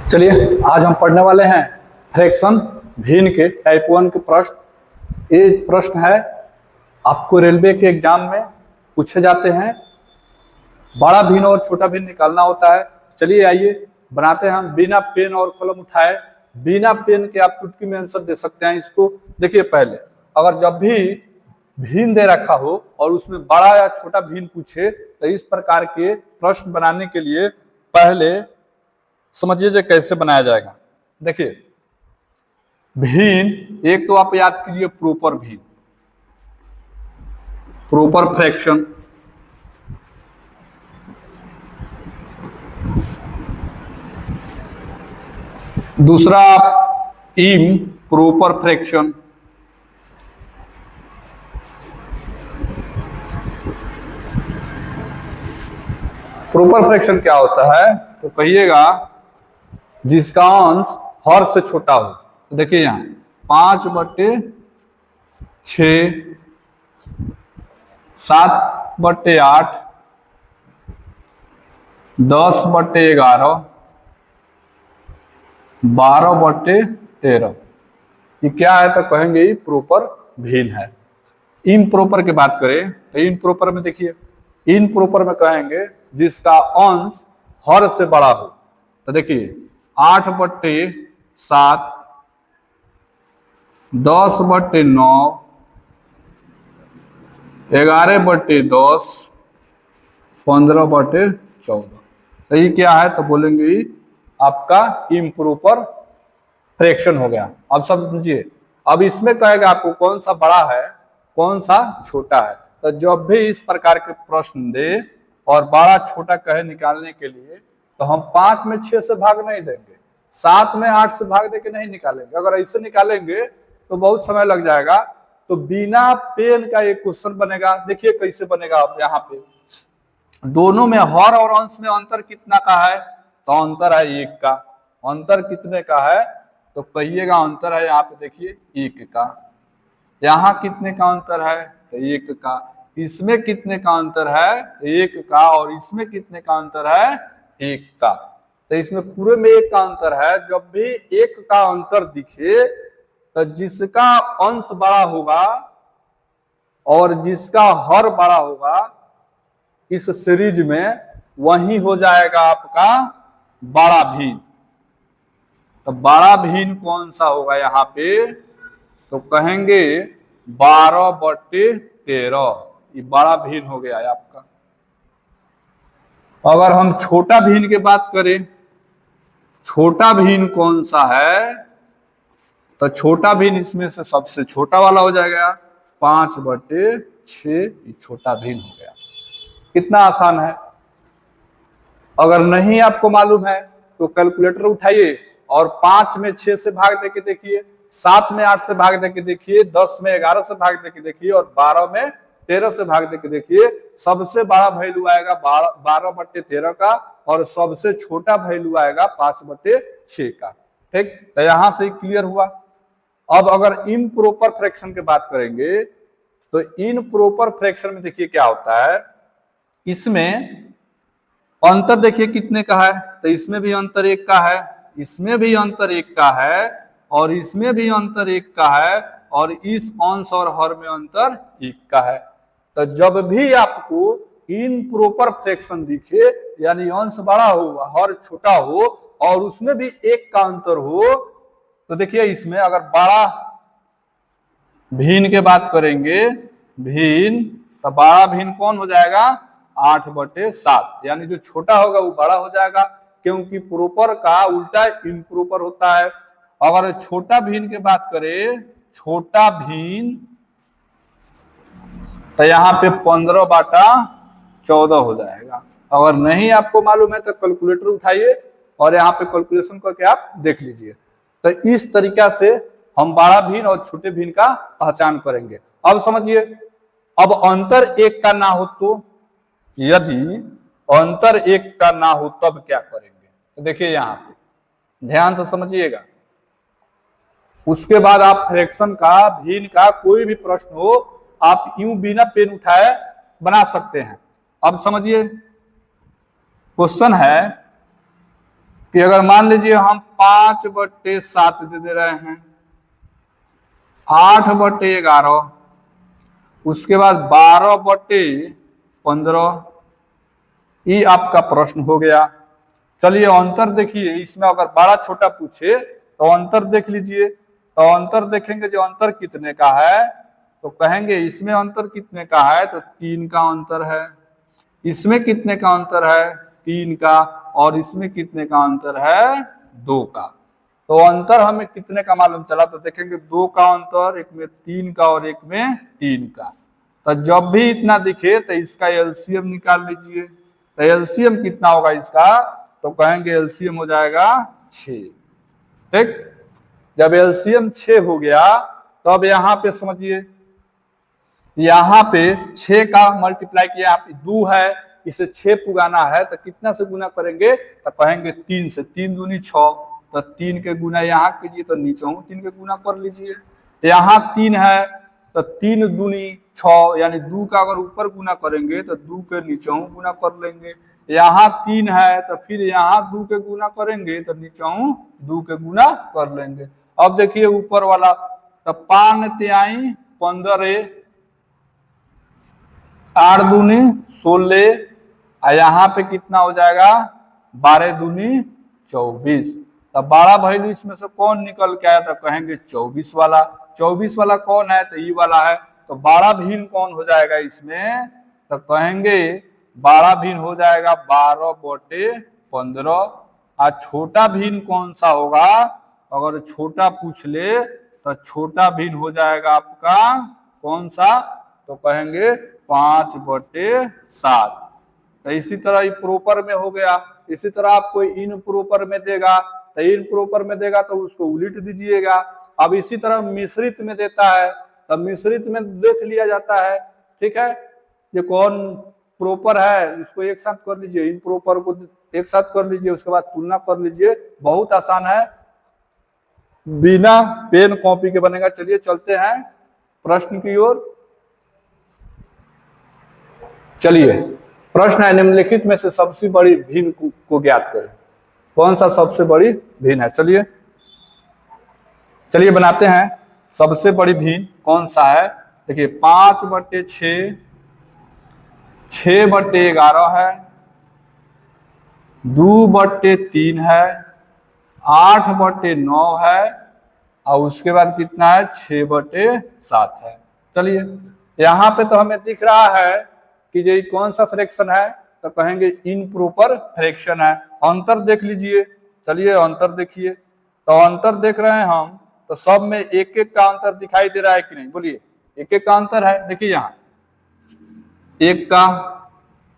चलिए आज हम पढ़ने वाले हैं फ्रैक्शन भिन्न के टाइप 1 के प्रश्न। ये प्रश्न है आपको रेलवे के एग्जाम में पूछे जाते हैं। बड़ा भिन्न और छोटा भिन्न निकालना होता है। चलिए आइए बनाते हैं हम बिना पेन और कलम उठाए। बिना पेन के आप चुटकी में आंसर दे सकते हैं। इसको देखिए, पहले अगर जब भी भिन्न दे रखा हो और उसमें बड़ा या छोटा भिन्न पूछे तो इस प्रकार के प्रश्न बनाने के लिए पहले समझिए जो कैसे बनाया जाएगा। देखिए, भिन्न एक तो आप याद कीजिए प्रॉपर भिन्न, प्रॉपर फ्रैक्शन। दूसरा आप इम प्रॉपर फ्रैक्शन। प्रॉपर फ्रैक्शन क्या होता है तो कहिएगा जिसका अंश हर से छोटा हो। तो देखिए यहाँ 5/6, 7/8, 10/11, 12/13। ये क्या है तो कहेंगे ये प्रॉपर भिन्न है। इम्प्रॉपर की बात करें तो इम्प्रॉपर में देखिए, इम्प्रॉपर में कहेंगे जिसका अंश हर से बड़ा हो। तो देखिए 8/7, 10/9, 11/10, 15/14। तो ये क्या है तो बोलेंगे ये आपका इम्प्रॉपर फ्रैक्शन हो गया। अब समझिए, अब इसमें कहेगा आपको कौन सा बड़ा है कौन सा छोटा है। तो जब भी इस प्रकार के प्रश्न दे और बड़ा छोटा कहे निकालने के लिए तो हम 5 में 6 से भाग नहीं देंगे, 7 में 8 से भाग देके नहीं निकालेंगे। अगर ऐसे निकालेंगे तो बहुत समय लग जाएगा। तो बिना पेन का एक क्वेश्चन बनेगा। देखिए कैसे बनेगा। आप यहाँ पे दोनों में हर और अंश में अंतर कितना का है तो अंतर है 1 का। अंतर कितने का है तो कहिएगा अंतर है यहाँ पे देखिए 1 का। यहाँ कितने का अंतर है तो 1 का। इसमें कितने का अंतर है तो 1 का। और इसमें कितने का अंतर है 1 का। तो इसमें पूरे में 1 का अंतर है। जब भी 1 का अंतर दिखे तो जिसका अंश बड़ा होगा और जिसका हर बड़ा होगा इस सीरीज में वही हो जाएगा आपका बड़ा भिन्न। तो बड़ा भिन्न कौन सा होगा यहाँ पे तो कहेंगे 12/13। ये बड़ा भिन्न हो गया है आपका। अगर हम छोटा भिन्न की बात करें, छोटा भिन्न कौन सा है तो छोटा भिन्न इसमें से सबसे छोटा वाला हो जाएगा 5/6। ये छोटा भिन्न हो गया। कितना आसान है। अगर नहीं आपको मालूम है तो कैलकुलेटर उठाइए और 5 में 6 से भाग देके देखिए, 7 में 8 से भाग देके देखिए, 10 में 11 से भाग देके देखिए और 12 में 13 से भाग देके देखिए। सबसे बड़ा वैल्यू आएगा 12/13 का और सबसे छोटा वैल्यू आएगा 5/6 का। ठीक, तो यहां से क्लियर हुआ। अब अगर इम्प्रॉपर फ्रैक्शन की बात करेंगे तो इम्प्रॉपर फ्रैक्शन में देखिए क्या होता है। इसमें अंतर देखिए कितने का है तो इसमें भी अंतर 1 का है, इसमें भी अंतर 1 का है और इसमें भी अंतर 1 का है और इस अंश और हर में अंतर 1 का है। तो जब भी आपको इम्प्रॉपर फ्रैक्शन दिखे यानी अंश बड़ा हो हर छोटा हो और उसमें भी 1 का अंतर हो तो देखिए इसमें अगर बड़ा भिन्न के बात करेंगे भिन्न तो बड़ा भिन्न कौन हो जाएगा 8/7। यानी जो छोटा होगा वो बड़ा हो जाएगा क्योंकि प्रॉपर का उल्टा इम्प्रॉपर होता है। अगर छोटा भिन्न की बात करें, छोटा भिन्न तो यहाँ पे 15/14 हो जाएगा। अगर नहीं आपको मालूम है तो कैलकुलेटर उठाइए और यहाँ पे कैलकुलेशन करके आप देख लीजिए। तो इस तरीका से हम बड़ा भिन्न और छोटे भिन्न का पहचान करेंगे। अब समझिए, अब अंतर 1 का ना हो तो, यदि अंतर 1 का ना हो तब क्या करेंगे तो देखिए यहाँ पे ध्यान से समझिएगा। उसके बाद आप फ्रैक्शन का भिन्न का कोई भी प्रश्न हो आप यूं बिना पेन उठाए बना सकते हैं। अब समझिए क्वेश्चन है कि अगर मान लीजिए हम 5/7 दे रहे हैं, 8/11, उसके बाद 12/15, ये आपका प्रश्न हो गया। चलिए अंतर देखिए, इसमें अगर बड़ा छोटा पूछे तो अंतर देख लीजिए। तो अंतर देखेंगे, जो अंतर कितने का है तो कहेंगे इसमें अंतर कितने का है तो 3 का अंतर है, इसमें कितने का अंतर है 3 का, और इसमें कितने का अंतर है 2 का। तो अंतर हमें कितने का मालूम चला तो देखेंगे 2 का अंतर, एक में 3 का और एक में 3 का। तो जब भी इतना दिखे तो इसका एलसीएम निकाल लीजिए। तो एलसीएम कितना होगा इसका तो कहेंगे एलसीएम हो जाएगा 6। ठीक, जब एलसीएम 6 हो गया तब यहाँ पे समझिए, यहाँ पे 6 का मल्टीप्लाई किया, यहाँ पे 2 है, इसे 6 पुगाना है तो कितना से गुना करेंगे तो कहेंगे 3 से, 3 दूनी 6, तो 3 के गुना यहाँ कीजिए तो नीचे 3 के गुना कर लीजिए। यहाँ 3 है तो 3 दूनी 6, यानी 2 का अगर ऊपर गुना करेंगे तो 2 के नीचे गुना कर लेंगे। यहाँ 3 है तो फिर यहाँ 2 के गुना करेंगे तो नीचे 2 के गुना कर लेंगे। अब देखिए ऊपर वाला, तो 5 तिहाई 15, 8 दूनी 16, और यहाँ पे कितना हो जाएगा 12 दूनी 24। तो 12 वैल्यू इसमें से कौन निकल के आया तो कहेंगे 24 वाला। 24 वाला कौन है तो ये वाला है। तो 12 भिन्न कौन हो जाएगा इसमें तो कहेंगे 12 भिन्न हो जाएगा 12/15। और छोटा भिन्न कौन सा होगा, अगर छोटा पूछ ले तो छोटा भिन्न हो जाएगा आपका कौन सा तो कहेंगे 5/7। तो इसी तरह ये प्रॉपर में हो गया। इसी तरह आपको इन प्रॉपर में देगा तो इन प्रॉपर में देगा तो उसको उलट दीजिएगा। अब इसी तरह मिश्रित में देता है तो मिश्रित में देख लिया जाता है। ठीक है, ये कौन प्रॉपर है उसको एक साथ कर लीजिए, इन प्रॉपर को एक साथ कर लीजिए, उसके बाद तुलना कर लीजिए। बहुत आसान है, बिना पेन कॉपी के बनेगा। चलिए चलते हैं प्रश्न की ओर। चलिए प्रश्न है, निम्नलिखित में से सबसे बड़ी भिन्न को ज्ञात करें। कौन सा सबसे बड़ी भिन्न है, चलिए चलिए बनाते हैं। सबसे बड़ी भिन्न कौन सा है, देखिए 5/6, 6/11 है, 2/3 है, 8/9 है, और उसके बाद कितना है 6/7 है। चलिए यहाँ पे तो हमें दिख रहा है कि ये कौन सा फ्रैक्शन है तो कहेंगे इनप्रॉपर फ्रैक्शन है। अंतर देख लीजिए, चलिए अंतर देखिए। तो अंतर देख रहे हैं हम तो सब में एक एक का अंतर दिखाई दे रहा है कि नहीं, बोलिए एक एक का अंतर है। देखिए यहाँ एक का,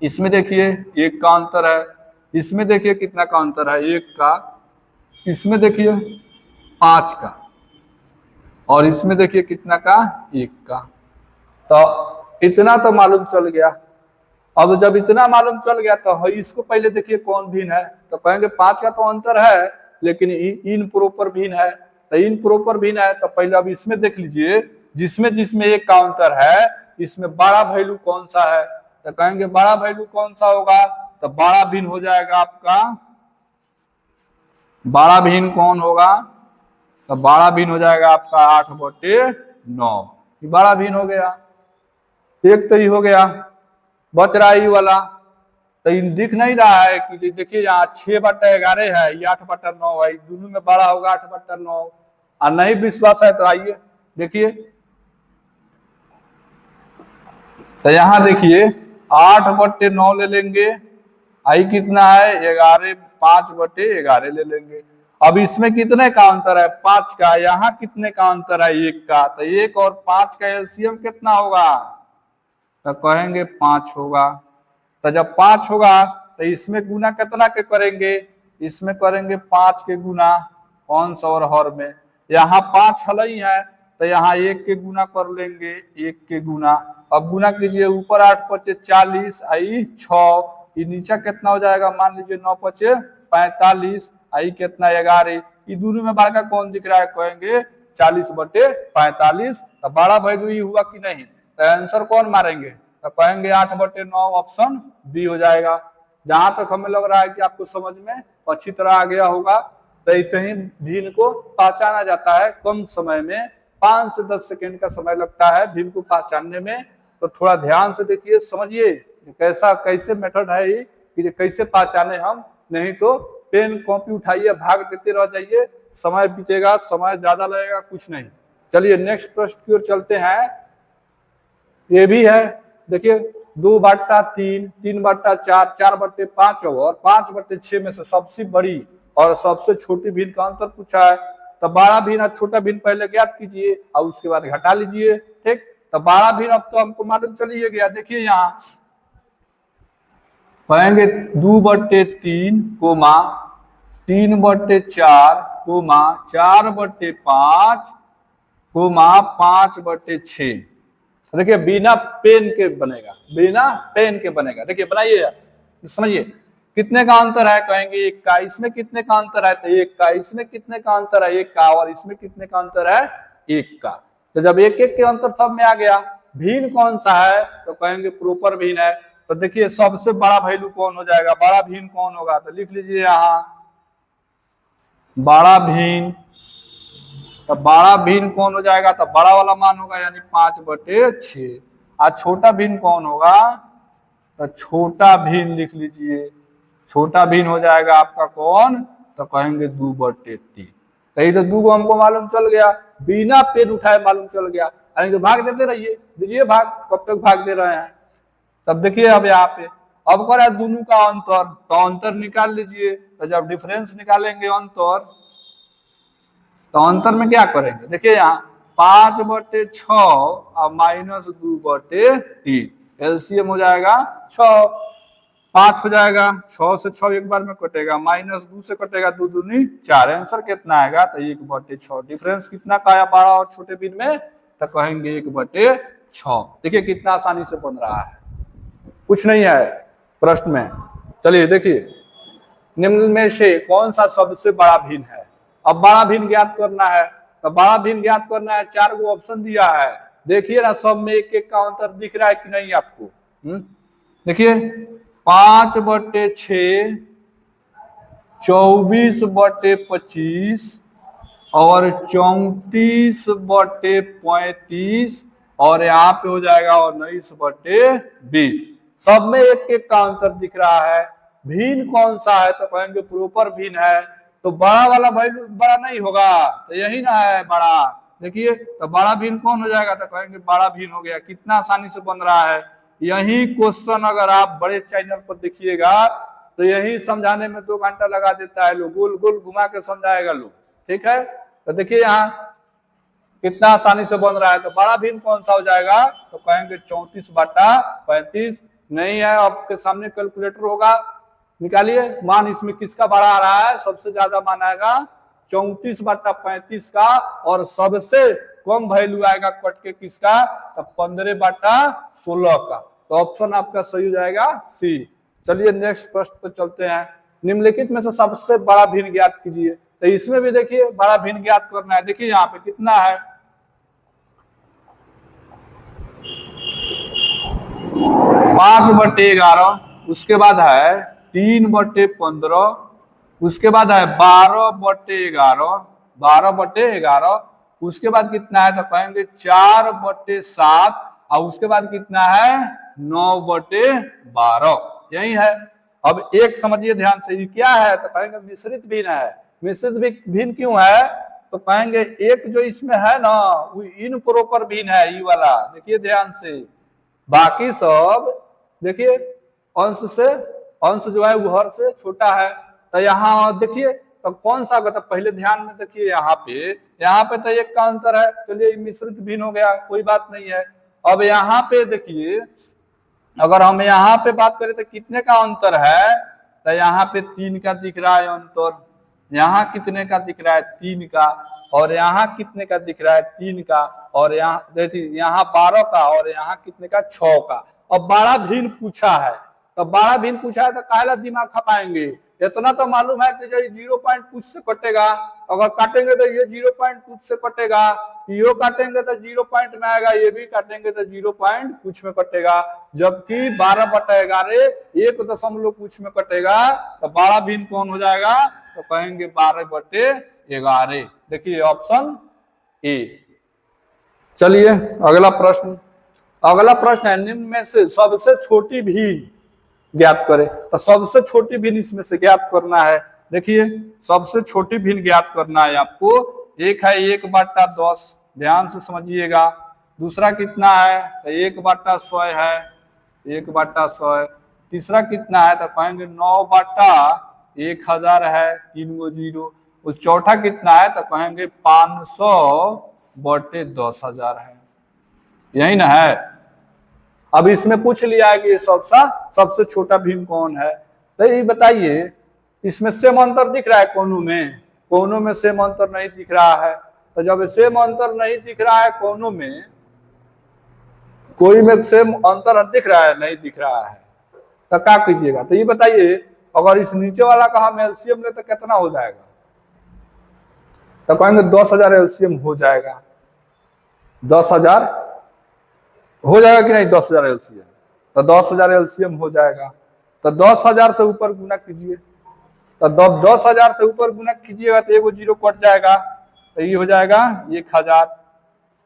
इसमें देखिए एक का अंतर है, इसमें देखिए कितना का अंतर है एक का, इसमें देखिए 5 का, और इसमें देखिए कितना का 1 का। तो इतना तो मालूम चल गया। अब जब इतना मालूम चल गया तो इसको पहले देखिए कौन भिन्न है तो कहेंगे 5 का तो अंतर है लेकिन इन प्रॉपर भिन्न है। तो इन प्रॉपर भिन्न है तो पहले अब इसमें देख लीजिए, जिसमें जिसमें एक का अंतर है इसमें बड़ा वैल्यू कौन सा है तो कहेंगे बड़ा वैल्यू कौन सा होगा तो बड़ा भिन्न हो जाएगा आपका, बड़ा भिन्न कौन होगा तो बड़ा भिन्न हो जाएगा आपका 8/9। बड़ा भिन्न हो गया। एक तो ये हो गया, बच रहा है ये वाला। तो इन दिख नहीं रहा है कि देखिए यहाँ 6/11 है, ये 8/9 है, दोनों में बड़ा होगा 8/9। और नहीं विश्वास है तो आइए देखिए। तो यहाँ देखिए 8/9 ले लेंगे, आई कितना है 11, 5/11 ले लेंगे। अब इसमें कितने का अंतर है 5 का, यहाँ कितने का अंतर है 1 का, तो 1 और 5 का एलसीएम कितना होगा तो कहेंगे 5 होगा। तो जब 5 होगा तो इसमें गुना कितना के करेंगे, इसमें करेंगे 5 के गुना कौन सा और हर में, यहाँ 5 हल ही है तो यहाँ 1 के गुना कर लेंगे, 1 के गुना। अब गुना कीजिए, ऊपर 8×5 40, आई 6, ये नीचे कितना हो जाएगा मान लीजिए 9×5 45, आई कितना 11। ये दोनों में बड़ा कौन दिख रहा है कहेंगे 40/45। तो बड़ा वैल्यू ये हुआ कि नहीं, तो आंसर कौन मारेंगे तो कहेंगे 8/9, ऑप्शन बी हो जाएगा। जहां तक हमें लग रहा है कि आपको समझ में अच्छी तरह आ गया होगा, तो ऐसे ही भिन्न को पहचाना जाता है कम समय में। 5 से 10 सेकेंड का समय लगता है भिन्न को पहचानने में। तो थोड़ा ध्यान से देखिए, समझिए कैसे मेथड है ये, कि कैसे पहचाने हम। नहीं तो पेन कॉपी उठाइए, भाग देते रह जाइए, समय बीतेगा, समय ज्यादा लगेगा, कुछ नहीं। चलिए नेक्स्ट प्रश्न की ओर चलते हैं। ये भी है, देखिए 2/3, 3/4, 4/5 और 5/6 में से सबसे बड़ी और सबसे छोटी भिन्न का अंतर पूछा है। तो बड़ा भिन्न और छोटा भिन्न पहले ज्ञात कीजिए और उसके बाद घटा लीजिए। ठीक, तो बड़ा भिन्न अब तो हमको मालूम चलिए गया। देखिए यहाँ कहेंगे 2/3, 3/4, 4/5, 5/6। देखिए बिना पेन के बनेगा, बिना पेन के बनेगा। देखिए बनाइए, समझिए कितने का अंतर है। कहेंगे 1 का, इसमें कितने का अंतर है, तो 1 का, इसमें कितने का अंतर है, 1 का, और इसमें कितने का अंतर है, 1 का। तो जब 1-1 के अंतर सब में आ गया, भिन्न कौन सा है, तो कहेंगे प्रॉपर भिन्न है। तो देखिए सबसे बड़ा वैल्यू कौन हो जाएगा, बड़ा भिन्न कौन होगा, तो लिख लीजिए यहाँ बड़ा भिन्न। तो बड़ा भिन्न कौन हो जाएगा, तो बड़ा वाला मान होगा यानी 5/6। और छोटा भिन्न कौन होगा, तो छोटा भिन्न लिख लीजिए। छोटा भिन्न हो जाएगा आपका कौन, तो कहेंगे 2/3। तो ये तो 2 को हमको मालूम चल गया, बिना पेन उठाए मालूम चल गया। तो भाग देते रहिए, दीजिए भाग, कब तक भाग दे रहे हैं। तब देखिए अब यहाँ पे अब कर है दोनों का अंतर, तो अंतर निकाल लीजिए। तो जब डिफरेंस निकालेंगे अंतर, तो अंतर में क्या करेंगे, देखिए यहाँ 5/6 और -2/3, एलसीएम हो जाएगा 6, 5 हो जाएगा, 6 से 6 एक बार में कटेगा, -2 से कटेगा, 2 दूनी 4। आंसर कितना आएगा, तो 1/6। डिफरेंस कितना का आया बड़ा और छोटे भिन्न में, तो कहेंगे 1/6। देखिए कितना आसानी से बन रहा है, कुछ नहीं है प्रश्न में। चलिए देखिए निम्न में से कौन सा सबसे बड़ा भिन्न है। अब बड़ा भिन्न ज्ञात करना है, तो बड़ा भिन्न ज्ञात करना है। 4 को ऑप्शन दिया है, देखिए ना सब में 1-1 का अंतर दिख रहा है कि नहीं आपको। देखिए 5/6, 24/25 और 34/35 और यहाँ पे हो जाएगा 19/20। सब में 1-1 का अंतर दिख रहा है। भिन्न कौन सा है, तो कहेंगे प्रॉपर भिन्न है। तो बड़ा वाला वैल्यू बड़ा नहीं होगा, तो यही ना है बड़ा। देखिए तो बड़ा भिन्न कौन हो जाएगा, तो कहेंगे बड़ा भिन्न हो गया। कितना आसानी से बन रहा है। यही क्वेश्चन अगर आप बड़े चैनल पर देखिएगा तो यही समझाने में 2 घंटा लगा देता है लोग, गोल गोल घुमा के समझाएगा लोग। ठीक है, तो देखिए यहाँ कितना आसानी से बन रहा है। तो बड़ा भिन्न कौन सा हो जाएगा, तो कहेंगे 34/35। नहीं है, आपके सामने कैलकुलेटर होगा, निकालिए मान इसमें किसका बड़ा आ रहा है। सबसे ज्यादा मान आएगा 34/35 का, और सबसे कम वैल्यू आएगा कट के किसका, तो 15/16 का। तो ऑप्शन आपका सही हो जाएगा सी। चलिए नेक्स्ट प्रश्न पर चलते हैं। निम्नलिखित में से सबसे बड़ा भिन्न ज्ञात कीजिए। तो इसमें भी देखिए बड़ा भिन्न ज्ञात करना है। देखिए यहाँ पे कितना है, 5/11, उसके बाद है 3/15, उसके बाद है 12/11, 12/11, उसके बाद कितना है, तो कहेंगे 4/7, और उसके बाद कितना है 9/12। यही है। अब एक समझिए ध्यान से, ये क्या है, तो कहेंगे मिश्रित भिन्न है। मिश्रित भिन्न क्यों है, तो कहेंगे एक जो इसमें है ना वो इन प्रॉपर भिन्न है, ये वाला। देखिए ध्यान से, बाकी सब देखिए अंश से, अंश जो है वो हर से छोटा है। तो यहाँ देखिए तो कौन सा, तो पहले ध्यान में देखिए यहाँ पे तो 1 का अंतर है। चलिए मिश्रित भिन्न हो गया, कोई बात नहीं है। अब यहाँ पे देखिए, अगर हम यहाँ पे बात करें तो कितने का अंतर है, तो यहाँ पे 3 का दिख रहा है अंतर। यहाँ कितने का दिख रहा है, 3 का। और यहाँ कितने का दिख रहा है, 3 का। और यहाँ देखिए यहाँ 12 का, और यहाँ कितने का, 6 का। अब बड़ा भिन्न पूछा है, तो बड़ा भिन्न पूछा है तो काहेला दिमाग खपाएंगे। इतना तो मालूम है कि जो 0 पॉइंट कुछ से कटेगा, अगर काटेंगे तो ये 0 पॉइंट कुछ से कटेगा, यो काटेंगे तो 0 पॉइंट में आएगा, ये भी काटेंगे तो 0 पॉइंट कुछ में कटेगा। जबकि 12/11 1 दशमलव कुछ में कटेगा तो 12 भिन्न कौन हो जाएगा, तो कहेंगे 12/11। देखिए ऑप्शन ए। चलिए अगला प्रश्न। अगला प्रश्न है निम्न में से सबसे छोटी भिन्न ज्ञात करें। तो सबसे छोटी भिन्न इसमें से ज्ञात करना है। देखिए सबसे छोटी भिन्न ज्ञात करना है आपको। एक है 1/10, ध्यान से समझिएगा। दूसरा कितना है, तो 1/100 है, 1/100। तीसरा कितना है, तो कहेंगे 9/1000 है, 3 गो 0। उस चौथा कितना है, तो कहेंगे 500/10,000 है। यही ना है। अब इसमें पूछ लिया है कि सबसे छोटा भिन्न कौन है। तो ये बताइए इसमें सेम अंतर दिख रहा है कोनों में? कोनों में सेम अंतर नहीं दिख रहा है। तो जब सेम अंतर नहीं दिख रहा है कोनों में, कोई में सेम अंतर दिख रहा है नहीं दिख रहा है, तो क्या कीजिएगा? तो ये बताइए अगर इस नीचे वाला का हम एलसीएम ले तो कितना हो जाएगा? तो कहेंगे 10,000 एलसीएम हो जाएगा। 10,000 हो जाएगा कि नहीं? 10,000 एलसीएम, तो 10,000 एलसीएम हो जाएगा। तो 10,000 से ऊपर गुना कीजिए। तो 10,000 से ऊपर गुना कीजिएगा तो एगो 0 कट जाएगा, तो ये हो जाएगा 1,000।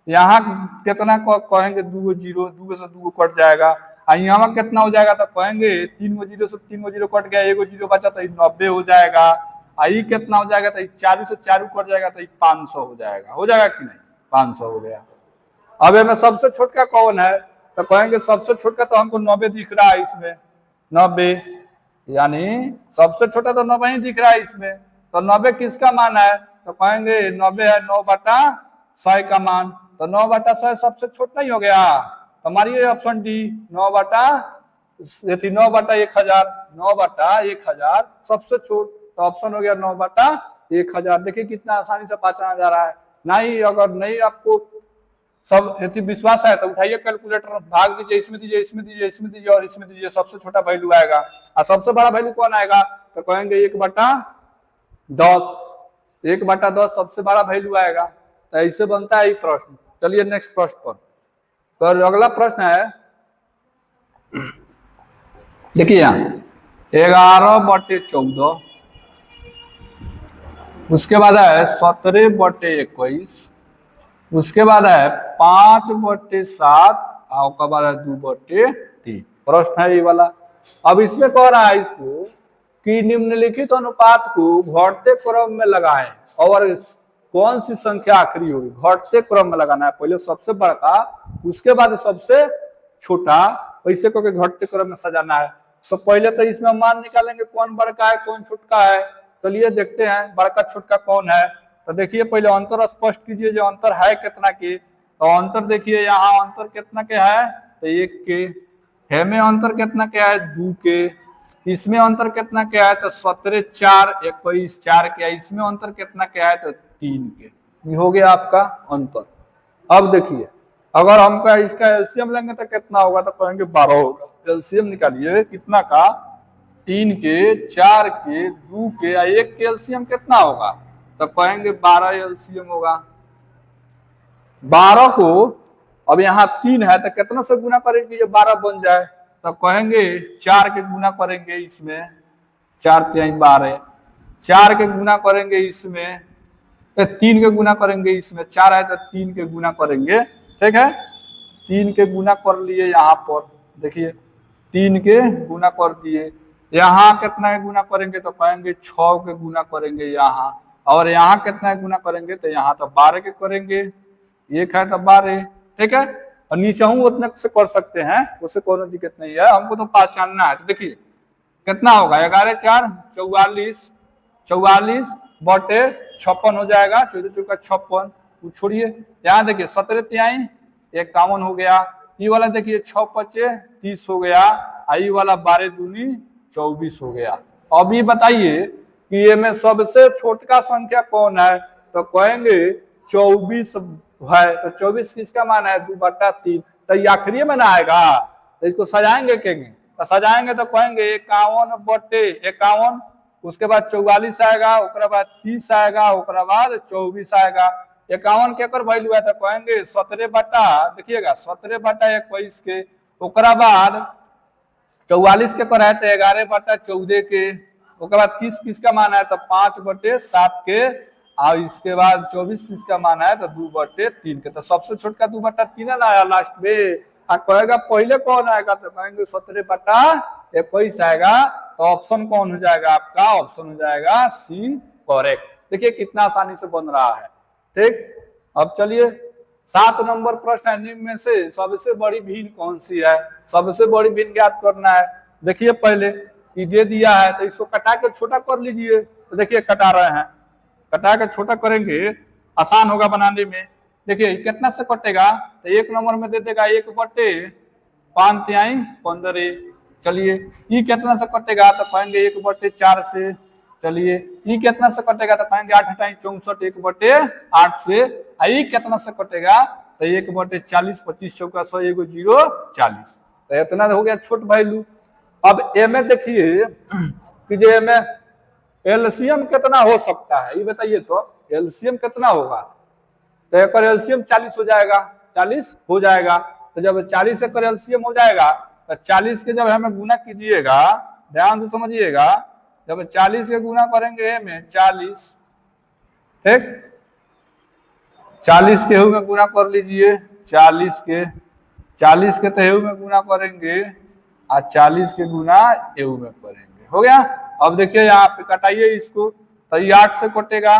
यहाँ कितना कहेंगे? 2 गो 0, 2 से 2 कट जाएगा। और यहाँ कितना हो जाएगा? तो कहेंगे 3 गो 0 से 3 गो 0 कट गया, एगो 0 बचा तो 90 हो जाएगा। आई कितना हो जाएगा? तो 4 से 4 कट जाएगा तो 500 हो जाएगा। हो जाएगा कि नहीं? 500 हो गया। अब में सबसे छोटका कौन है? तो कहेंगे सबसे छोटका तो हमको 90 दिख रहा है इसमें, 90, यानी सबसे छोटा तो 90 ही दिख रहा है इसमें। तो 90 किसका मान है? तो कहेंगे 90 है 9/100 का मान। तो 9/100 सबसे छोटा ही हो गया। तो हमारी ऑप्शन डी 9/1000 9/1000 सबसे छोट। तो ऑप्शन हो गया 9/1000। देखिए कितना आसानी से पहचाना जा रहा है। नहीं अगर नहीं आपको सब यदि विश्वास है तो उठाइए कैलकुलेटर, भाग दीजिए, इसमें दीजिए, इसमें दीजिए, इसमें दीजिए और इसमें दीजिए। सबसे छोटा वैल्यू आएगा। और सबसे बड़ा वैल्यू कौन आएगा? तो कहेंगे 1/10। 1/10 सबसे बड़ा वैल्यू आएगा। तो ऐसे बनता है ये प्रश्न। चलिए नेक्स्ट प्रश्न पर। तो अगला प्रश्न है, देखिए यहाँ 11/14, उसके बाद है 17/21, उसके बाद है 5/7 और उसके बाद है 2/3। प्रश्न है ये वाला। अब इसमें कह रहा है इसको कि निम्नलिखित अनुपात को घटते क्रम में लगाएं और कौन सी संख्या आखिरी होगी। घटते क्रम में लगाना है, पहले सबसे बड़का उसके बाद सबसे छोटा, ऐसे करके घटते क्रम में सजाना है। तो पहले तो इसमें मान निकालेंगे कौन बड़का है कौन छोटका है। चलिए देखते हैं बड़का छोटका कौन है। तो देखिए पहले अंतर स्पष्ट कीजिए, जो अंतर है कितना के। तो अंतर देखिए यहाँ अंतर कितना के है, तो 1 के। है में अंतर कितना के है, 2 के। इसमें अंतर कितना के है, तो 17 4 21 4 के। इसमें अंतर कितना के है, तो 3 के। ये हो गया आपका अंतर। अब देखिए अगर हमका इसका एलसीएम लेंगे तो कितना होगा, तो कहेंगे 12 होगा। एलसीएम निकालिए कितना का, 3 के, 4 के, 2 के, 1 के एलसीएम कितना होगा, तो कहेंगे 12 एलसीएम होगा। 12 को अब यहाँ 3 है तो कितना से गुना करेंगे ये 12 बन जाए, तो कहेंगे 4 के गुना करेंगे इसमें, 4 3 12, 4 के गुना करेंगे इसमें, 3 के गुना करेंगे इसमें। 4 है तो 3 के गुना करेंगे, ठीक है। 3 के गुना कर लिए यहाँ पर, देखिए 3 के गुना कर दिए। यहाँ कितना के गुना करेंगे, तो कहेंगे 6 के गुना करेंगे यहाँ। और यहाँ कितना गुना करेंगे, तो यहाँ तो 12 के करेंगे। 1 है तो 12, ठीक है। और नीचे हूँ उतने से कर सकते हैं, उससे कोई दिक्कत नहीं है, हमको तो पहचानना है। तो देखिए कितना होगा, 11 4 44, 44/56 हो जाएगा। 14 चौका 56, छोड़िए। यहाँ देखिए 17 3 51 हो गया। ये वाला देखिए 6 5 30 हो गया। आई वाला 12 दूनी 24 हो गया। अब ये बताइए कि ये में सबसे छोटका संख्या कौन है, तो कहेंगे 24 है। तो 24 किसका मान है, 2/3। तो ये आखिरी में ना आएगा, तो इसको सजाएंगे कहेंगे। तो सजाएंगे तो कहेंगे 51/51, उसके बाद 44 आएगा, उसके बाद 30 आएगा, उसके बाद 24 आएगा। 51 के कर वैल्यू है तो कहेंगे 17 बटा, देखिएगा 17 बटा 21 के, उसके बाद 44 के कर है तो 11 बटा 14 के, उसके बाद 30 किसका मान है तो 5 बटे 7 के, और इसके बाद 24 किसका मान है तो 2 बटे 3 के। तो सबसे छोटका 2 बटा 3 है ना आया लास्ट में। कहेगा पहले कौन आएगा तो कहेंगे 17 बटा 21 आएगा। तो ऑप्शन कौन हो जाएगा आपका, ऑप्शन हो जाएगा सी करेक्ट। देखिए कितना आसानी से बन रहा है। ठीक, अब चलिए 7 नंबर प्रश्न है, निम्न में से सबसे बड़ी भिन्न कौन सी है। सबसे बड़ी भिन्न ज्ञात करना है। देखिए पहले ये दे दिया है तो इसको कटा के छोटा कर लीजिए। तो देखिए कटा रहे हैं, कटा के छोटा करेंगे आसान होगा बनाने में। देखिए कितना से कटेगा तो 1 नंबर में दे देगा 1 बटे 5 तिहाई 15। चलिए ये कितना से कटेगा तो कहेंगे 1 बटे 4 से। चलिए ये कितना से कटेगा तो कहेंगे 8 टाइम 64, 1 बटे 8 से। ये कितना से कटेगा तो 1 बटे 40, 25 चौका 100, 1 0 40। तो इतना हो गया छोट वैल्यू। अब ए में देखिए कि जे में एलसीएम कितना हो सकता है ये बताइए। तो एलसीएम कितना होगा तो एक एलसीएम 40 हो जाएगा, 40 हो जाएगा। तो जब 40 एक एलसीएम हो जाएगा तो 40 के जब हमें गुना कीजिएगा, ध्यान से समझिएगा, जब 40 के गुना करेंगे में 40, ठीक 40 के में गुना कर लीजिए, 40 के तेहू में गुना करेंगे और 40 के गुना एहू में करेंगे। हो गया। अब देखिए यहाँ पे कटाइए इसको तो ये 8 से कटेगा,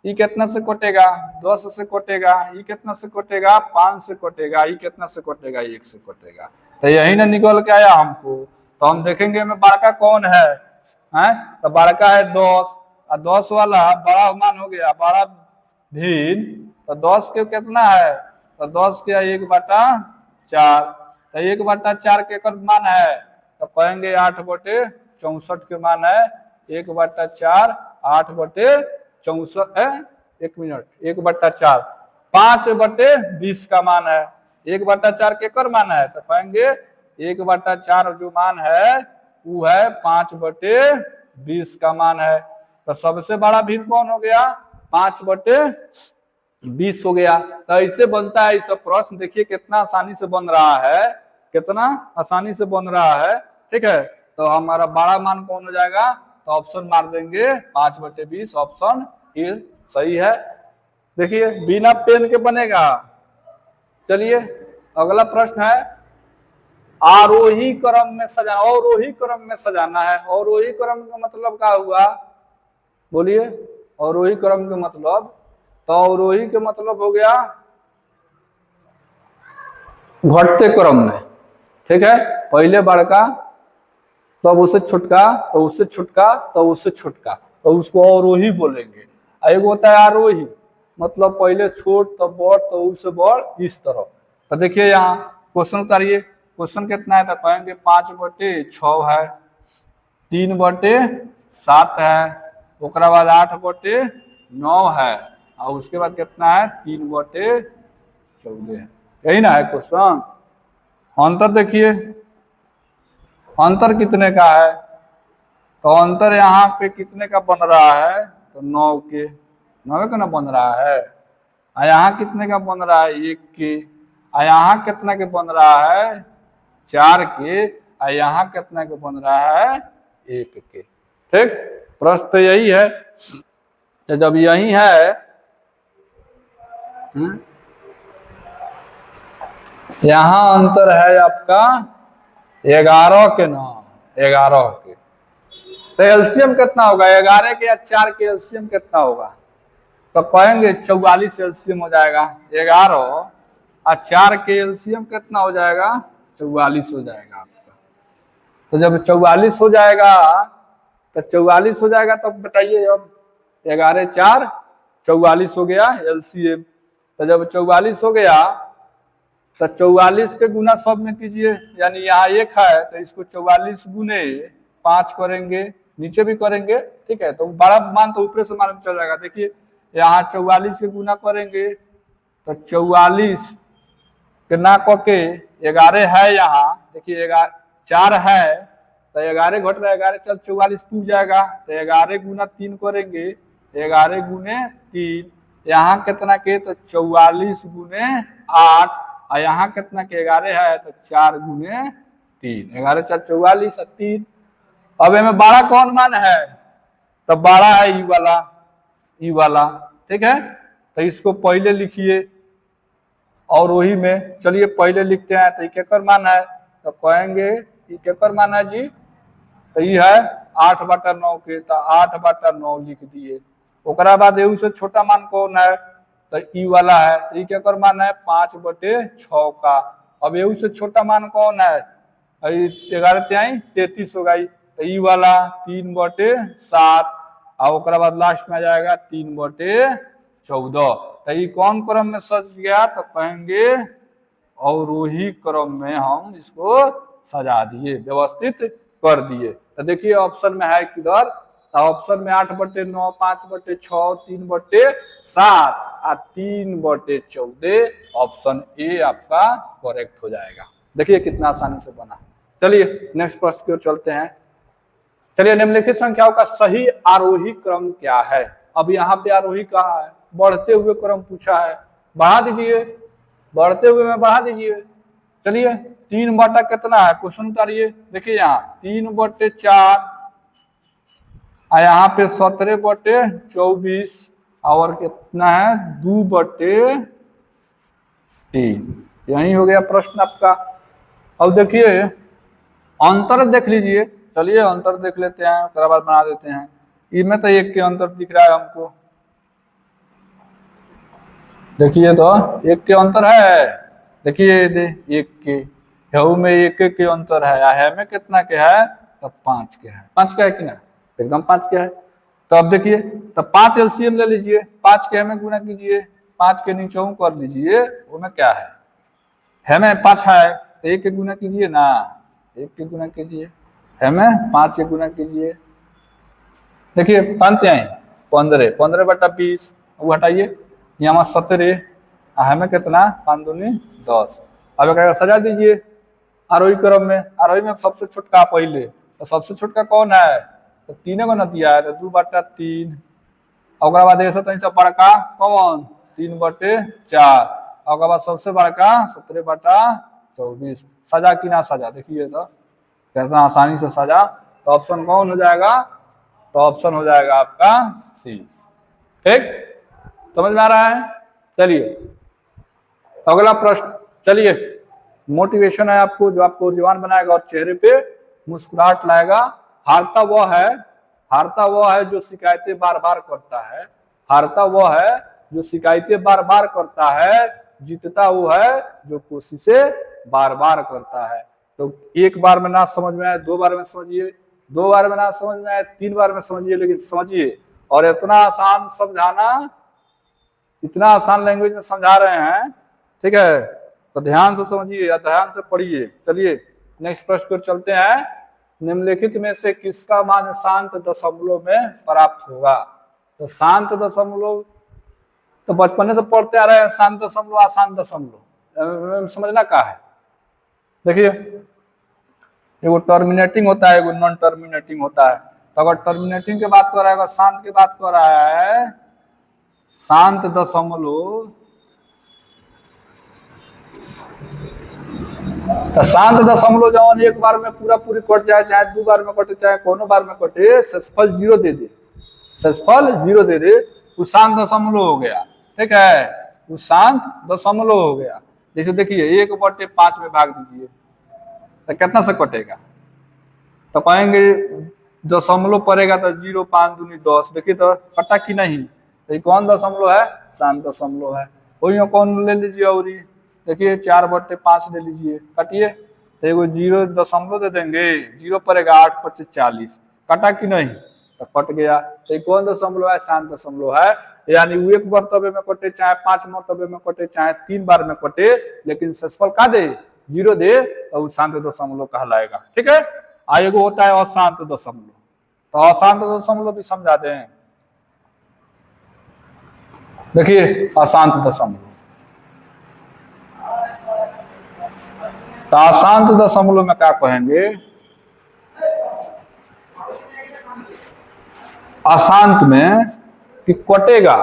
ये कितना से कटेगा 10 से कटेगा, ये कितना से कटेगा 5 से कटेगा, ये कितना से कटेगा 1 से कटेगा। तो यही ना निकल के आया हमको। तो हम देखेंगे में बड़का कौन है, तो बड़का है 10, और 10 वाला बड़ा मान हो गया बड़ा भिन्न। तो 10 के कितना है तो 10 के 1 बटा 4। तो 1 बटा 4 के मान है तो कहेंगे 8 बटे 64 के मान है 1 बटा 4, 8 बटे 64, 1 मिनट 1 बटा 4, 5 बटे 20 का मान है। 1 बटा 4 के कर मान है तो कहेंगे 1 बटा 4 जो मान है वो है 5 बटे 20 का मान है। तो सबसे बड़ा भिन्न कौन हो गया 5 बटे 20 हो गया। तो ऐसे बनता है इस प्रश्न। देखिए कितना आसानी से बन रहा है, कितना आसानी से बन रहा है। ठीक है, तो हमारा बड़ा मान कौन हो जाएगा तो ऑप्शन मार देंगे 5 बटे 20, ऑप्शन ए सही है। देखिए बिना पेन के बनेगा। चलिए अगला प्रश्न है आरोही क्रम में सजाना, अवरोही क्रम में सजाना है। अवरोही क्रम का मतलब क्या हुआ बोलिए, अवरोही क्रम का मतलब, तो अवरोही के मतलब हो गया घटते क्रम में। ठीक है, पहले बड़का तब उससे छुटका, तो उससे छुटका, तो उससे छुटका, तो उसको अवरोही बोलेंगे। एक होता है आरोही, मतलब पहले छोट तब बड़ तो उससे बड़, इस तरह। तो देखिए यहाँ क्वेश्चन उतारिए। क्वेश्चन कितना है तो कहेंगे 5 बटे 6 है, 3 बटे 7 है, उसके बाद 8 बटे 9 है, और उसके बाद कितना है 3 बटे 14 है। यही ना है क्वेश्चन। अंतर देखिए, अंतर कितने का है तो अंतर यहाँ पे कितने का बन रहा है तो 9 के, 9 का ना बन रहा है। और यहाँ कितने का बन रहा है 1 के, और यहाँ कितना के बन रहा है 4 के, और यहाँ कितना के बन रहा है 1 के। ठीक, प्रश्न तो यही है। तो जब यही है यहाँ अंतर है आपका 11 के नाम, 11 के। तो एलसीएम कितना होगा 11 के या 4 के एलसीएम कितना होगा तो कहेंगे 44 एलसीएम हो जाएगा। 11 और 4 के एलसीएम कितना हो जाएगा 44 हो जाएगा आपका। तो जब 44 हो जाएगा तो 44 हो जाएगा तब बताइए, अब 11 4 44 हो गया एलसीएम। तो जब 44 हो गया तो 44 के गुना सब में कीजिए, यानी यहाँ 1 है तो इसको 44 गुने 5 करेंगे, नीचे भी करेंगे। ठीक है, तो बड़ा मान तो ऊपर से मालूम चल जाएगा। देखिए यहाँ 44 के गुना करेंगे तो 44 के ना करके 11 है, यहाँ देखिए 4 है तो 11 घट रहा है, 11 चल 44 पूछ जाएगा। तो 11 गुना 3 करेंगे, 11 गुने 3, यहाँ कितना के तो 44 गुने 8, और यहाँ कितना के 11 है तो 4 गुने 3, 11 4 44 और 3। अब इनमें बड़ा कौन मान है, तो बड़ा है ई वाला, ई वाला, ठीक है। तो इसको पहले लिखिए और वही में चलिए पहले लिखते हैं। तो केकर मान है, तो कहेंगे ये केकर मान है जी, तो ये है 8/9 के, तो 8/9 लिख दिए। ओकरा बाद एहू से छोटा मान कौन है, तो ई वाला है, तो ई केकर मान है 5/6 का। अब एहू से छोटा मान कौन है, 11 त्याई 33 होगा, तो ई वाला 3/7, और ओकरा बाद लास्ट में आ जाएगा 3/14। तो ये कौन क्रम में सज गया, तो कहेंगे और वही क्रम में हम इसको सजा दिए, व्यवस्थित कर दिए। तो देखिए ऑप्शन में है किधर, तो ऑप्शन में 8/9, 5/6, 3/7 और 3/14, ऑप्शन ए आपका करेक्ट हो जाएगा। देखिए कितना आसानी से बना। चलिए नेक्स्ट प्रश्न की ओर चलते हैं। चलिए निम्नलिखित संख्याओं का सही आरोही क्रम क्या है। अब यहाँ पे आरोही कहा है, बढ़ते हुए क्रम पूछा है, बढ़ा दीजिए, बढ़ते हुए में बढ़ा दीजिए। चलिए 3 बटा कितना है, क्वेश्चन उतारिए। देखिए यहाँ 3/4 और यहाँ पे 17/24 और कितना है 2/3, यही हो गया प्रश्न आपका। अब देखिए अंतर देख लीजिए, चलिए अंतर देख लेते हैं, उसके बाद बना देते हैं। इनमें तो 1 के अंतर दिख रहा है हमको, देखिए तो 1 के अंतर है, देखिए 1 के, हऊ में 1 के अंतर है में कितना के है, तो 5 के है, 5 का है कि ना, एकदम 5 के है। तो अब देखिए तो 5 एलसीएम ले लीजिए, 5 के में गुना कीजिए, 5 के नीचे कर लीजिए, उसमें क्या है में 5 है, तो 1 के गुना कीजिए ना, 1 के गुना कीजिए, है में 5 के गुना कीजिए। देखिए 5 आई 15, 15/20, वो हटाइए, यहाँ 17, हमें कितना 5 दूनी 10। अब एक सजा दीजिए आरोही क्रम में, आरोही में सबसे छोटका पहले, तो सबसे छोटका कौन है, तो 3 को न दिया है, तो 2/3, और बाद ऐसा तो बड़का कौन 3/4, और बाद सबसे बड़का 17/24। सजा कि ना सजा, देखिए तो कितना आसानी से सजा। तो ऑप्शन कौन हो जाएगा, तो ऑप्शन हो जाएगा आपका सी। ठीक, समझ में आ रहा है। चलिए अगला प्रश्न, चलिए मोटिवेशन है आपको, जो आपको ऊर्जावान बनाएगा और चेहरे पे मुस्कुराहट लाएगा। हारता वह है जो शिकायतें बार बार करता है, हारता वह है जो शिकायतें बार बार करता है, जीतता वो है जो कोशिशें बार बार करता है। तो एक बार में ना समझ में आए, 2 बार में समझिए, 2 बार में ना समझ में आए, 3 बार में समझिए, लेकिन समझिए। और इतना आसान समझाना, इतना आसान लैंग्वेज में समझा रहे हैं, ठीक है, तो ध्यान से समझिए या ध्यान से पढ़िए। चलिए नेक्स्ट प्रश्न पर चलते हैं। निम्नलिखित में से किसका मान शांत दशमलव में प्राप्त होगा। तो शांत दशमलव तो बचपन से पढ़ते आ रहे हैं, शांत दशमलव अशांत दशमलव समझना क्या है। देखिए एगो टर्मिनेटिंग होता है, एगो नॉन टर्मिनेटिंग होता है। तो अगर टर्मिनेटिंग की बात कर रहा है, शांत की बात कर रहा है, शांत दशमलव, तो शांत दशमलव जब एक बार में पूरा पूरी कट जाए, चाहे 2 बार में कटे, चाहे कोनो बार में कटे, शेषफल 0 दे दे, शेषफल 0 दे दे, वो शांत दशमलव हो गया। ठीक है, वो शांत दशमलव हो गया। जैसे देखिए 1/5 में भाग दीजिए तो कितना से कटेगा, तो कहेंगे दशमलव पड़ेगा तो 0, 5 दूनी 10। देखिए तो कटा कि नहीं, तो कौन दशमलव है, शांत दशमलव है। वही कौन ले लीजिए, और देखिए 4/5 ले लीजिए, काटिए, तो एगो 0 दशमलव दे देंगे, 0 पड़ेगा, 8×5 = 40, कटा कि नहीं, तो कट गया। तो कौन दशमलव है, शांत दशमलव है। यानी वो 1 मरतबे में कटे, चाहे 5 मरतबे में कटे, चाहे 3 बार में कटे, लेकिन शेषफल का दे 0 दे, तो शांत दशमलव कहलाएगा। ठीक है, एगो होता है अशांत दशमलव, तो अशांत दशमलव भी समझा दें। देखिए अशांत दशमलव, तो अशांत दशमलव में क्या कहेंगे, अशांत में कि कटेगा,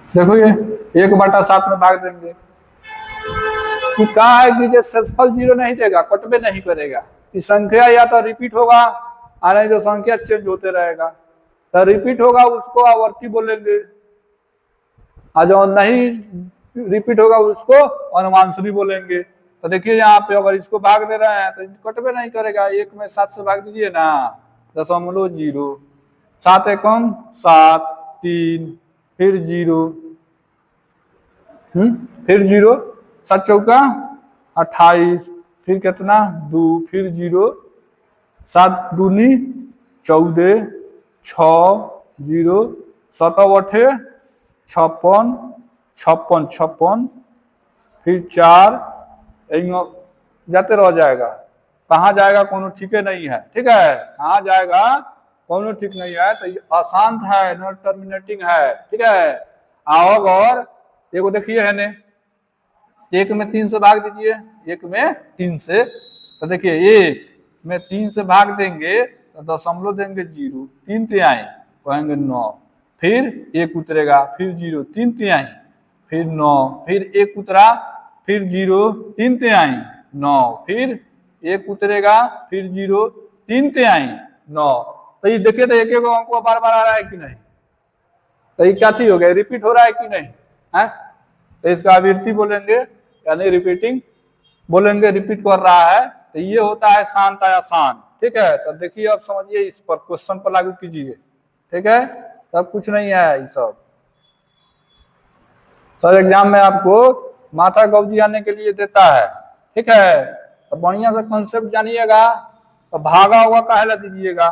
देखो ये 1/7 में भाग देंगे कि कहा है कि जो सेल्सफल 0 नहीं देगा, कटबे नहीं करेगा, कि संख्या या तो रिपीट होगा और नहीं तो संख्या चेंज होते रहेगा। तो रिपीट होगा उसको आवर्ती बोलेंगे, और जो नहीं रिपीट होगा उसको अनुमांशनी बोलेंगे। तो देखिए यहाँ पे अगर इसको भाग दे रहे हैं तो कटबे नहीं करेगा, 1 में 7 से भाग दीजिए ना, 0.0, 7 एकम 7, 3, फिर 0, फिर 0, 7 चौका 28, फिर कितना 2, फिर 0, 7 दूनी 14, 6, 0, 7 8 56, 56 56, फिर 4 जाते रह जाएगा, कहाँ जाएगा कोनो ठीक नहीं है, ठीक है, कहाँ जाएगा कोनो ठीक नहीं है। तो ये अशांत है, नॉन टर्मिनेटिंग है, ठीक है। आओ और देखो देखिए है ने 1 में 3 से भाग दीजिए, 1 में 3 से, तो देखिए 1 में 3 से भाग देंगे तो दशमलव देंगे 0, 3 तिहाई कहेंगे 9, फिर 1 उतरेगा, फिर 0, 3 तिहाई, फिर 9, फिर 1 उतरा, फिर 0, 3 तिहाई 9, फिर 1 उतरेगा, फिर 0, 3 तिहाई 9। तो ये देखिए तो एक एक अंक बार बार आ रहा है कि नहीं, तो ये क्या चीज हो गया, रिपीट हो रहा है कि नहीं है, तो इसका आवृत्ति बोलेंगे यानी रिपीटिंग बोलेंगे, रिपीट कर रहा है, तो ये होता है शांत या शांत, ठीक है। तो देखिए अब समझिए, इस पर क्वेश्चन पर लागू कीजिए, ठीक है, तब कुछ नहीं है ये सब। तो एग्जाम में आपको माथा गौजी आने के लिए देता है, ठीक है, तो बढ़िया से कॉन्सेप्ट जानिएगा, तो भागा हुआ काहे दीजिएगा।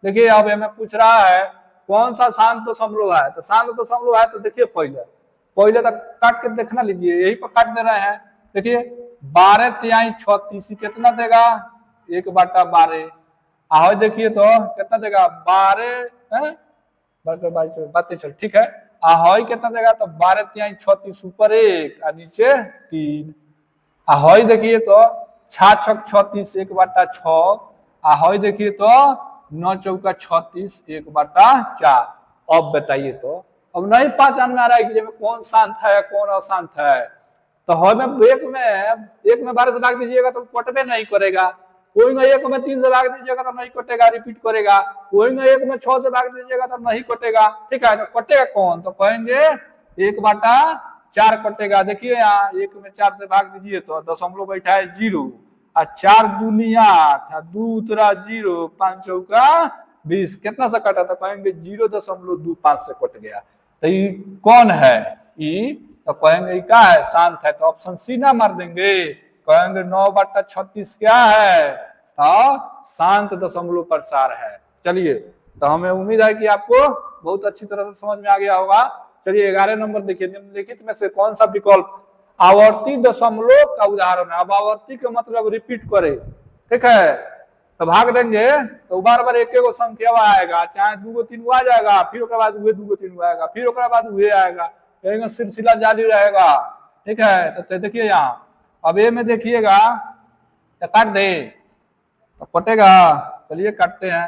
देखिए अब हमें पूछ रहा है कौन सा शांत दशमलव है, तो शांत दशमलव है तो देखिए पहले तक काट के देखना लीजिए, यही पर काट दे रहे हैं। देखिए 12 तिहाई 36 कितना देगा, 1/12, आओ देखिए तो कितना देगा 12 बातें चल, ठीक है, ahoy कितना देगा, तो 12 तिहाई 36 ऊपर 1 और नीचे 3, ahoy देखिए तो 6 छक 36 1/6, ahoy देखिए तो 9 चौका 36 1/4। अब बताइए तो अब नहीं पहचान में आ रहा है कि कौन शांत है कौन अशांत है, तो हमें एक में 12 से भाग दीजिएगा तो कटबे नहीं करेगा, कोई में 1 में 3 से भाग दीजिएगा तो नहीं कटेगा, रिपीट करेगा, कोई में 1 में 6 से भाग दीजिएगा तो नहीं कटेगा, ठीक है। तो कटेगा कौन, तो कहेंगे 1/4 कटेगा। देखिए यहाँ 1 में 4 से भाग दीजिए तो दशमलव बैठा है 0, और 4 दूनी 8, 2 उतरा 0, 5 चौका 20, कितना से कटा, तो कहेंगे 0.25 से कट गया। तो ये कौन है, ये तो कहेंगे क्या है, शांत है, तो ऑप्शन सी ना मार देंगे, कहेंगे 9/36 क्या है, तो शांत दशमलव प्रसार है। चलिए, तो हमें उम्मीद है कि आपको बहुत अच्छी तरह से समझ में आ गया होगा। चलिए 11 नंबर देखिए, निम्नलिखित में से कौन सा विकल्प आवर्ती दशमलव का उदाहरण है। अब आवर्ती का मतलब रिपीट करे, ठीक है, तो भाग देंगे तो बार बार एक संख्या आएगा, चाहे 2 3 आ जाएगा, फिर उसके बाद 2 3 आएगा, फिर उसके बाद आएगा, सिलसिला जारी रहेगा, ठीक है। तो देखिए यहाँ अब ए में देखिएगा काट दे तो कटेगा, चलिए काटते हैं।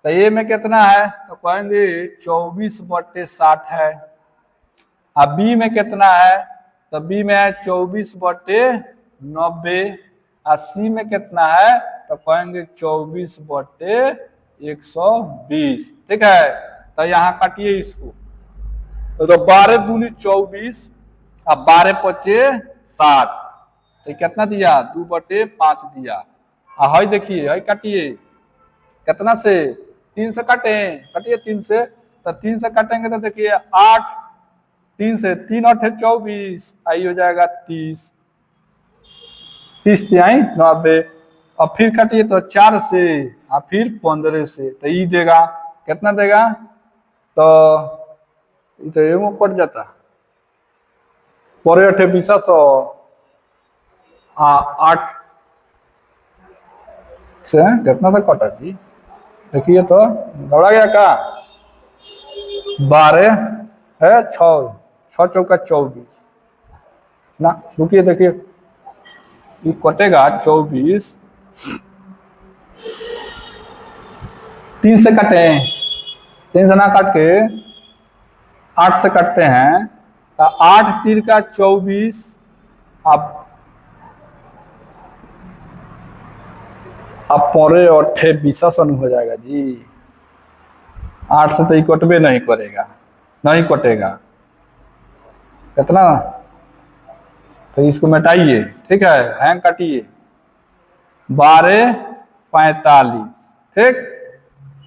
तो ए में कितना है, तो कहेंगे 24/60 है। अब बी में कितना है, तो बी में है 24/90, और सी में कितना है, तो कहेंगे 24/120, ठीक है। तो यहाँ काटिए इसको, तो 12 दूनी 24, अब 12 पचे 60, तो कितना दिया 2/5 दिया। हई देखिए हई काटिए कितना से, 3 से काटे, काटिए 3 से, तो 3 से काटेंगे तो देखिए 8, 3 से 3 8 24, आई हो जाएगा 30, 30 तिहाई 90, और फिर काटिए तो 4 से और फिर 15 से, तो ये देगा कितना देगा, तो एगो कट जाता पर 8 20 100 8 से कितना से कटा जी, देखिए तो दौड़ा गया का 12 है 6 चौका 24 ना, रुकिए देखिए ये कटेगा 24 3 से कटे, 3 से ना काट के 8 से कटते हैं तो 8 तीर का 24, अब पौरे और 20 सन हो जाएगा जी। 8 से तो कटबे नहीं करेगा, नहीं कटेगा। कितना, तो इसको मिटाइए, ठीक है, हैंग काटिए। 12:45, ठीक।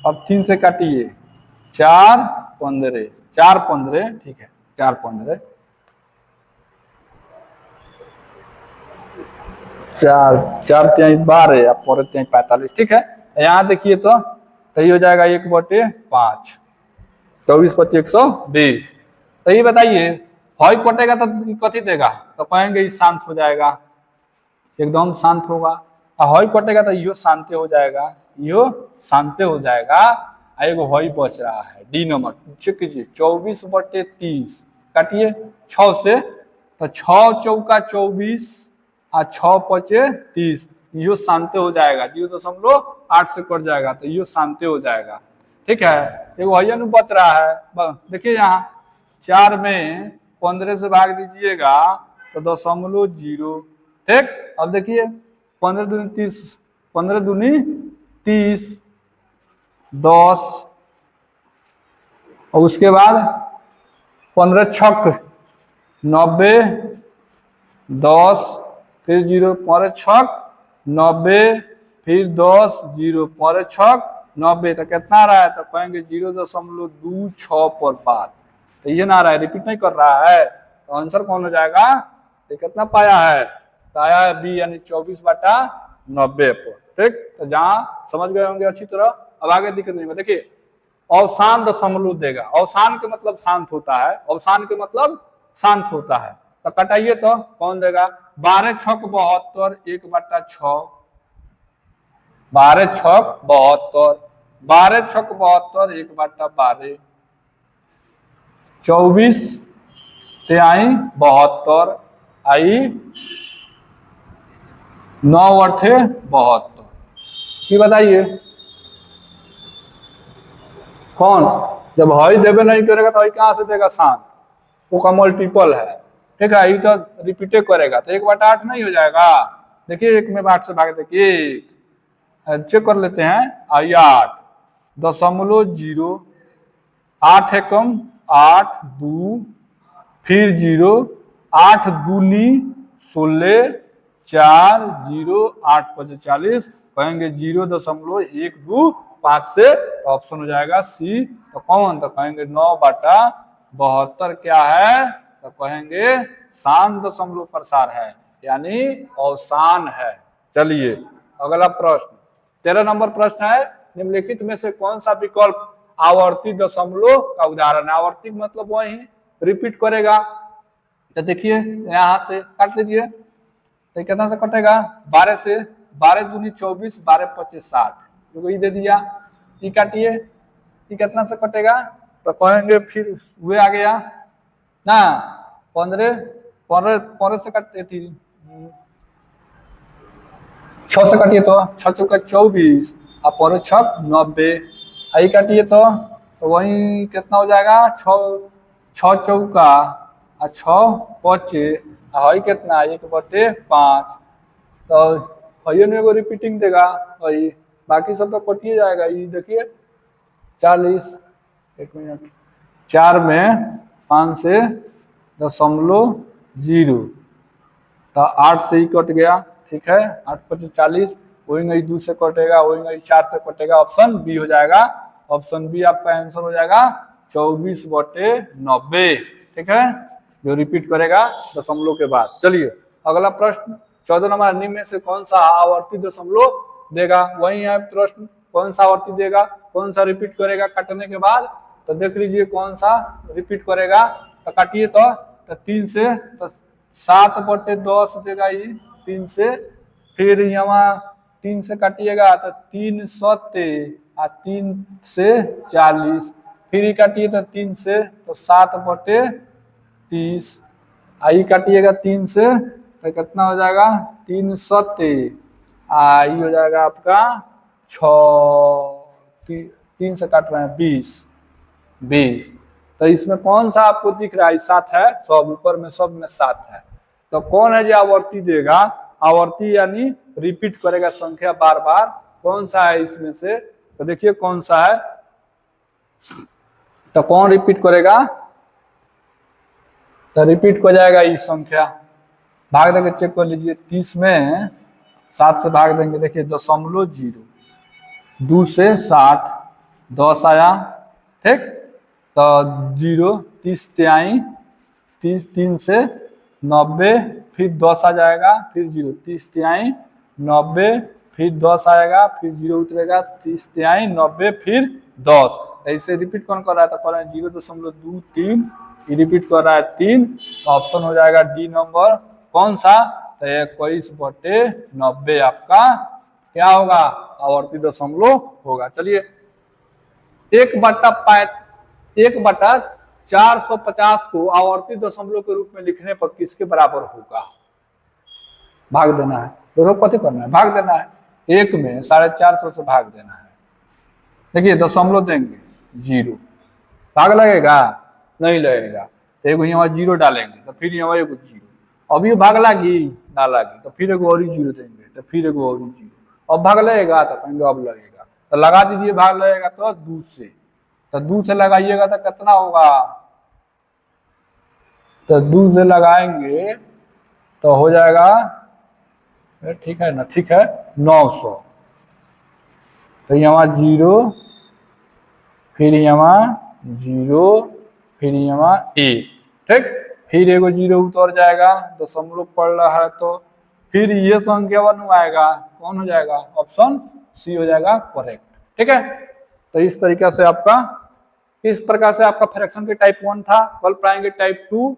अब 3 से काटिए, 4:15, 4:15, ठीक है, 4:15, 4 3 12 अब पूरे 3 45, ठीक है। यहाँ देखिए तो ये हो जाएगा 1/5, 24 25 120। तो ये बताइए हॉय कटेगा तो कथी देगा, तो कहेंगे ये शांत हो जाएगा, एकदम शांत होगा। हॉय कटेगा तो यो शांत हो जाएगा, यो शांत हो जाएगा। एगो हॉय बच रहा है, डी नंबर, चेक कीजिए, 24/30 काटिए 6 से, तो 6 चौका 24 और 6 पचे 30, यो शांत हो जाएगा, 0.8 से कट जाएगा, तो यो शांत हो जाएगा, ठीक है। एगो हॉय बच रहा है, देखिए यहाँ 4 में 15 से भाग दीजिएगा तो 0.0, ठीक। अब देखिए 15 दूनी 30, 15 दूनी 30, 10, और उसके बाद 15 छक 90, 10, फिर 0, 15 छक 90, फिर 10, 0, 15 छक 90, तो कितना आ रहा है, तो कहेंगे 0.26 पर पार। तो ये ना आ रहा है, रिपीट नहीं कर रहा है, तो आंसर कौन हो जाएगा, तो कितना पाया है, तो आया है बी, यानी 24/90 पर, ठीक। तो जहां समझ गए होंगे अच्छी तरह, अब आगे दिक्कत नहीं है। देखिए अवसान दशमलव देगा, अवसान के मतलब शांत होता है, अवसान के मतलब शांत होता है, तो कटाइए तो कौन देगा, 12 छक 72, 1/6, 12 छक 72, 12 छक 72, 1/12, 24 तेई 72, आई 9 72। ये बताइए कौन, जब हई देवे नहीं करेगा तो हई कहां से देगा, शांत, वो का मल्टीपल है, ठीक है, ये तो रिपीटे करेगा, तो 1/8 नहीं हो जाएगा। देखिए 1 में 8 से भाग देखिए, चेक कर लेते हैं, 8.0, 8 एकम 8, 2, फिर 0, 8 दूनी 16, 4, 0, 8 5 40, कहेंगे 0.125 से, तो ऑप्शन हो जाएगा सी। तो कौन, तो कहेंगे 9/72 क्या है, तो कहेंगे शांत दशमलव प्रसार है, यानी अवसान है। चलिए अगला प्रश्न, 13 नंबर प्रश्न है, निम्नलिखित में से कौन सा विकल्प आवर्ती दशमलव का उदाहरण है। आवर्ती मतलब वही रिपीट करेगा, तो देखिए यहाँ से काट लीजिए, तो कितना से कटेगा, 12 से, 12 दूनी 24, 12 25 60, ये दे दिया, ये काटिए, ये कितना से कटेगा, तो कहेंगे फिर वे आ गया ना, 15 से कटते थी, 6 से काटिए तो 6 चौका 24, और 15 छक 90, आई काटिए तो वही कितना हो जाएगा, 6 चौका और 6 पचे, हई कितना 1/5, तो हइयो ने एगो रिपीटिंग देगा, वही बाकी सब तो कटिए जाएगा। ये देखिए 40, 1 मिनट, 4 में 5 से 0.0, तो 8 से ही कट गया, ठीक है, 8 5 40, वही 2 से कटेगा, वही 4 से कटेगा, ऑप्शन बी हो जाएगा, ऑप्शन बी आपका आंसर हो जाएगा 24/90, ठीक है, जो रिपीट करेगा दशमलव के बाद। चलिए अगला प्रश्न, 14 नंबर, निम्न में से कौन सा आवर्ती दशमलव देगा, वही है प्रश्न, कौन सा आवर्ती देगा, कौन सा रिपीट करेगा काटने के बाद, तो देख लीजिए कौन सा रिपीट करेगा, तो काटिए तो 3 से, तो 7/10 देगा ये 3 से, फिर यहाँ 3 से काटिएगा तो 3 सत्ते, 3 से 40, फिर काटिए तो 3 से, तो 7/30, आई काटिएगा 3 से, तो कितना हो जाएगा, 3 सत्ते, आई हो जाएगा आपका 6, 3 से काट रहे हैं 20, 20। तो इसमें कौन सा आपको दिख रहा है? 7 है, सब ऊपर में सब में 7 है। तो कौन है जो आवर्ती देगा? आवर्ती यानी रिपीट करेगा संख्या बार बार। कौन सा है इसमें से? तो देखिए कौन सा है, तो कौन रिपीट करेगा? तो रिपीट हो जाएगा ये संख्या। भाग देंगे, चेक कर लीजिए। 30 में 7 से भाग देंगे, देखिए 0.0, 2 से 60, 10 आया, ठीक। तो 0, 30 तिहाई, 30, 3 से 90, फिर 10 आ जाएगा, फिर 0, 30 तिहाई 90, फिर 10 आएगा, फिर 0 उतरेगा, 30 तिहाई 90, फिर 10। ऐसे रिपीट कौन कर रहा है? तो कर रहे हैं 0.23, रिपीट कर रहा है 3। तो ऑप्शन हो जाएगा डी नंबर। कौन सा? तो 21/90 आपका क्या होगा? आवर्ती दशमलव होगा। चलिए 1/450 को आवर्ती दशमलव के रूप में लिखने पर किसके बराबर होगा? भाग देना है। दोस्तों कथी करना है? भाग देना है। 1 में 450 से भाग देना है। देखिए दशमलव देंगे 0, भाग लगेगा? नहीं लगेगा। तो एगो यहाँ 0 डालेंगे, तो फिर यहाँ एगो 0। अभी भाग लागी ना लागी, तो फिर एगो और 0 देंगे, तो फिर एगो और 0। अब भाग लगेगा? तो कहेंगे अब लगेगा। तो लगा दीजिए, भाग लगेगा तो 2 से। तो 2 से लगाइएगा तो कितना होगा? तो 2 से लगाएंगे तो हो जाएगा, ठीक है ना? ठीक है, 900। तो यहाँ 0, फिर यहाँ 0, फिर यहाँ 1, ठीक। फिर एगो 0 उतर जाएगा, दशमलव पड़ रहा है तो फिर ये संख्या 1 आएगा। कौन हो जाएगा? ऑप्शन सी हो जाएगा करेक्ट, ठीक है। तो इस तरीके से आपका, इस प्रकार से आपका फ्रैक्शन के टाइप 1 था। कल पाएंगे टाइप 2।